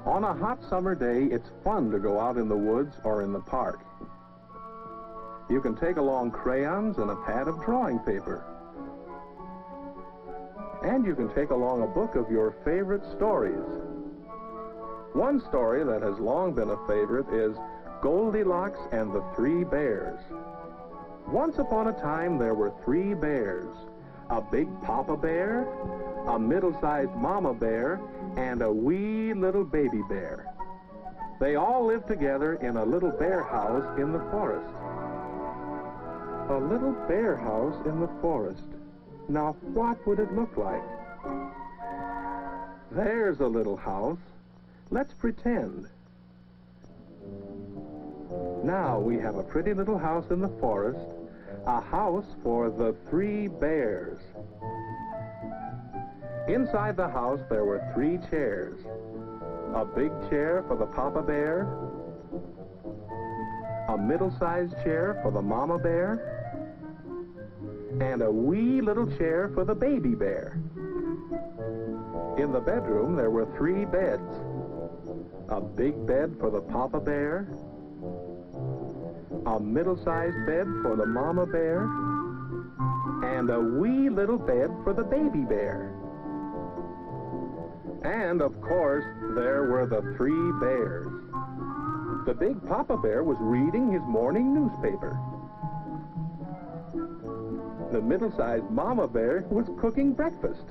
On a hot summer day, it's fun to go out in the woods or in the park. You can take along crayons and a pad of drawing paper. And you can take along a book of your favorite stories. One story that has long been a favorite is Goldilocks and the Three Bears. Once upon a time, there were three bears: a big papa bear, a middle-sized mama bear, and a wee little baby bear. They all lived together in a little bear house in the forest. A little bear house in the forest. Now, what would it look like? There's a little house. Let's pretend. Now we have a pretty little house in the forest, a house for the three bears. Inside the house there were three chairs. A big chair for the papa bear, a middle-sized chair for the mama bear, and a wee little chair for the baby bear. In the bedroom there were three beds. A big bed for the papa bear, a middle-sized bed for the mama bear, and a wee little bed for the baby bear. And, of course, there were the three bears. The big papa bear was reading his morning newspaper. The middle-sized mama bear was cooking breakfast.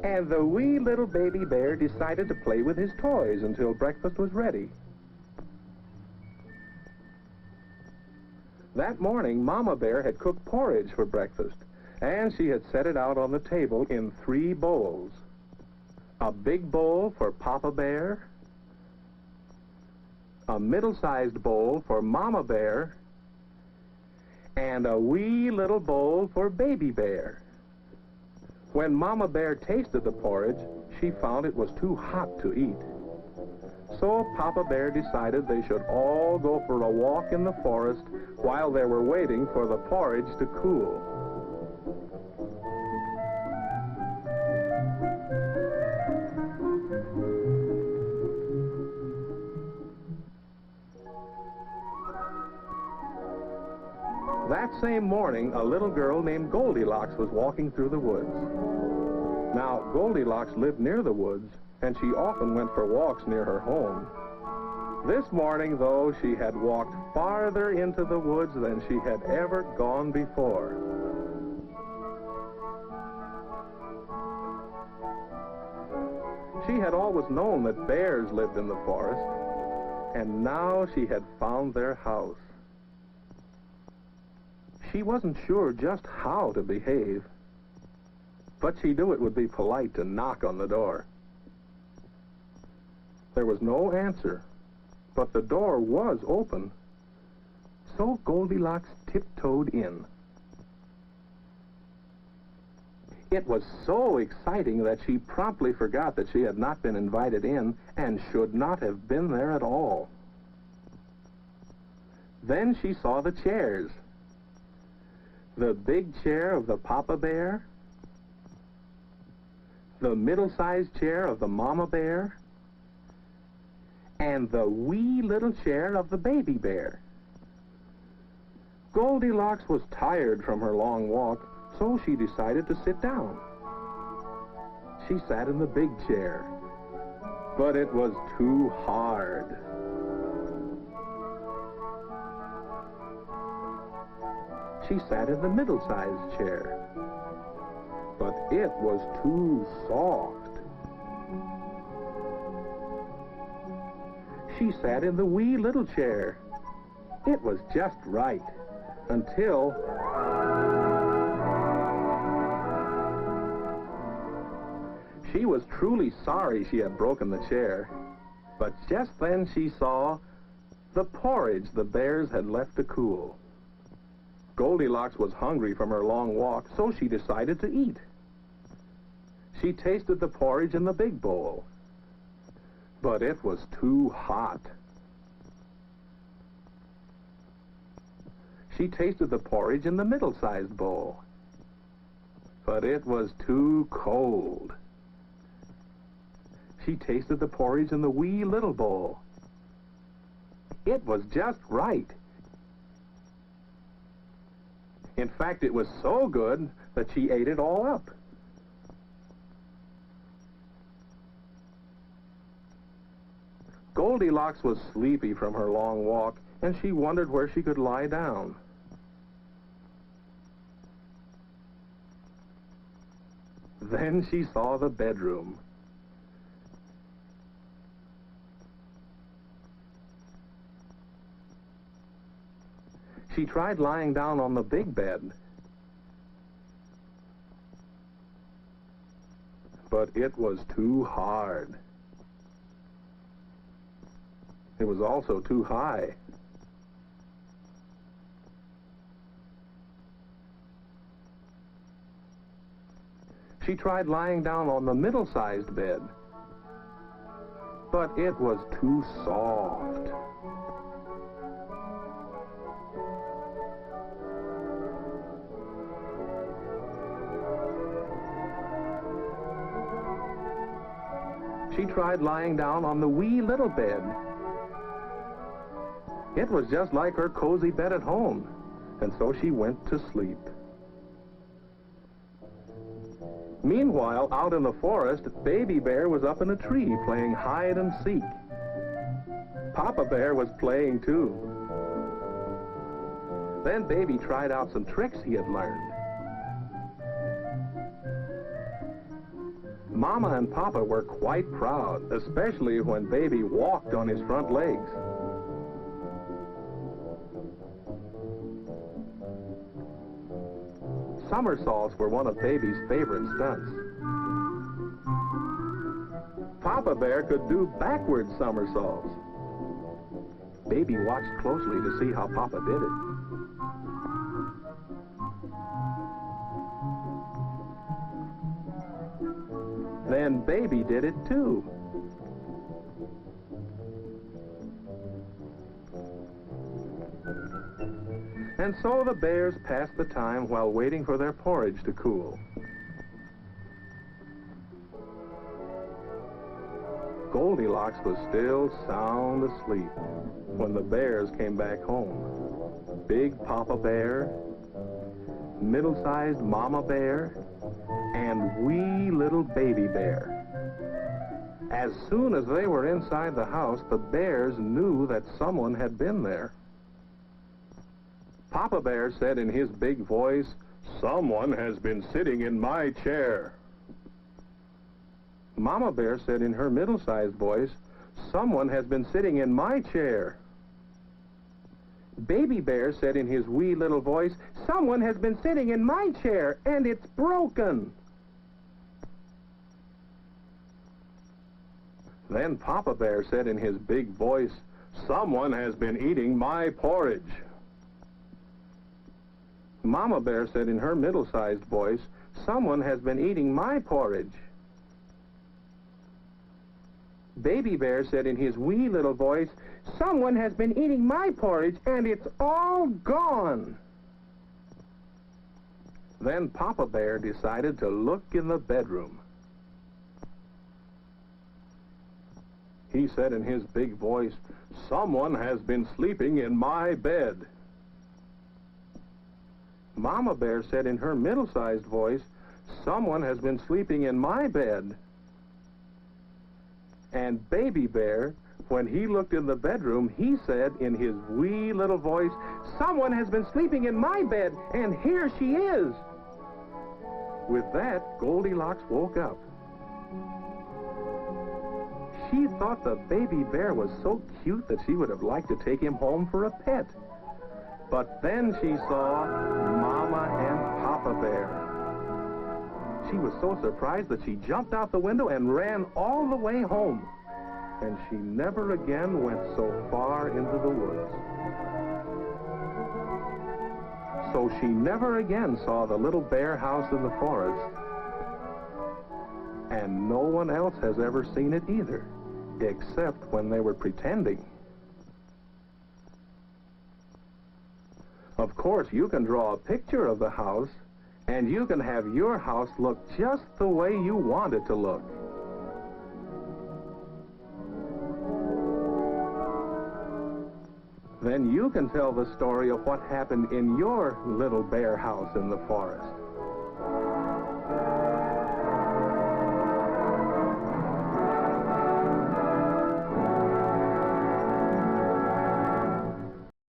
And the wee little baby bear decided to play with his toys until breakfast was ready. That morning, Mama Bear had cooked porridge for breakfast, and she had set it out on the table in three bowls. A big bowl for Papa Bear, a middle-sized bowl for Mama Bear, and a wee little bowl for Baby Bear. When Mama Bear tasted the porridge, she found it was too hot to eat. So Papa Bear decided they should all go for a walk in the forest while they were waiting for the porridge to cool. That same morning, a little girl named Goldilocks was walking through the woods. Now, Goldilocks lived near the woods, and she often went for walks near her home. This morning, though, she had walked farther into the woods than she had ever gone before. She had always known that bears lived in the forest, and now she had found their house. She wasn't sure just how to behave, but she knew it would be polite to knock on the door. There was no answer, but the door was open, so Goldilocks tiptoed in. It was so exciting that she promptly forgot that she had not been invited in and should not have been there at all. Then she saw the chairs. The big chair of the Papa Bear, the middle-sized chair of the Mama Bear, and the wee little chair of the Baby Bear. Goldilocks was tired from her long walk, so she decided to sit down. She sat in the big chair, but it was too hard. She sat in the middle-sized chair, but it was too soft. She sat in the wee little chair. It was just right, until she was truly sorry she had broken the chair. But just then she saw the porridge the bears had left to cool. Goldilocks was hungry from her long walk, so she decided to eat. She tasted the porridge in the big bowl, but it was too hot. She tasted the porridge in the middle-sized bowl, but it was too cold. She tasted the porridge in the wee little bowl. It was just right. In fact, it was so good that she ate it all up. Goldilocks was sleepy from her long walk, and she wondered where she could lie down. Then she saw the bedroom. She tried lying down on the big bed, but it was too hard. It was also too high. She tried lying down on the middle-sized bed, but it was too soft. She tried lying down on the wee little bed. It was just like her cozy bed at home, and so she went to sleep. Meanwhile, out in the forest, Baby Bear was up in a tree playing hide and seek. Papa Bear was playing too. Then Baby tried out some tricks he had learned. Mama and Papa were quite proud, especially when Baby walked on his front legs. Somersaults were one of Baby's favorite stunts. Papa Bear could do backward somersaults. Baby watched closely to see how Papa did it. Then Baby did it too. And so the bears passed the time while waiting for their porridge to cool. Goldilocks was still sound asleep when the bears came back home. Big Papa Bear, middle-sized Mama Bear, and wee little Baby Bear. As soon as they were inside the house, the bears knew that someone had been there. Papa Bear said in his big voice, "Someone has been sitting in my chair." Mama Bear said in her middle-sized voice, "Someone has been sitting in my chair." Baby Bear said in his wee little voice, "Someone has been sitting in my chair, and it's broken." Then Papa Bear said in his big voice, "Someone has been eating my porridge." Mama Bear said in her middle-sized voice, "Someone has been eating my porridge." Baby Bear said in his wee little voice, "Someone has been eating my porridge, and it's all gone." Then Papa Bear decided to look in the bedroom. He said in his big voice, "Someone has been sleeping in my bed." Mama Bear said in her middle-sized voice, "Someone has been sleeping in my bed." And Baby Bear, when he looked in the bedroom, he said in his wee little voice, "Someone has been sleeping in my bed, and here she is." With that, Goldilocks woke up. She thought the Baby Bear was so cute that she would have liked to take him home for a pet. But then she saw Mama and Papa Bear. She was so surprised that she jumped out the window and ran all the way home. And she never again went so far into the woods. So she never again saw the little bear house in the forest. And no one else has ever seen it either, except when they were pretending. Of course, you can draw a picture of the house, and you can have your house look just the way you want it to look. Then you can tell the story of what happened in your little bear house in the forest.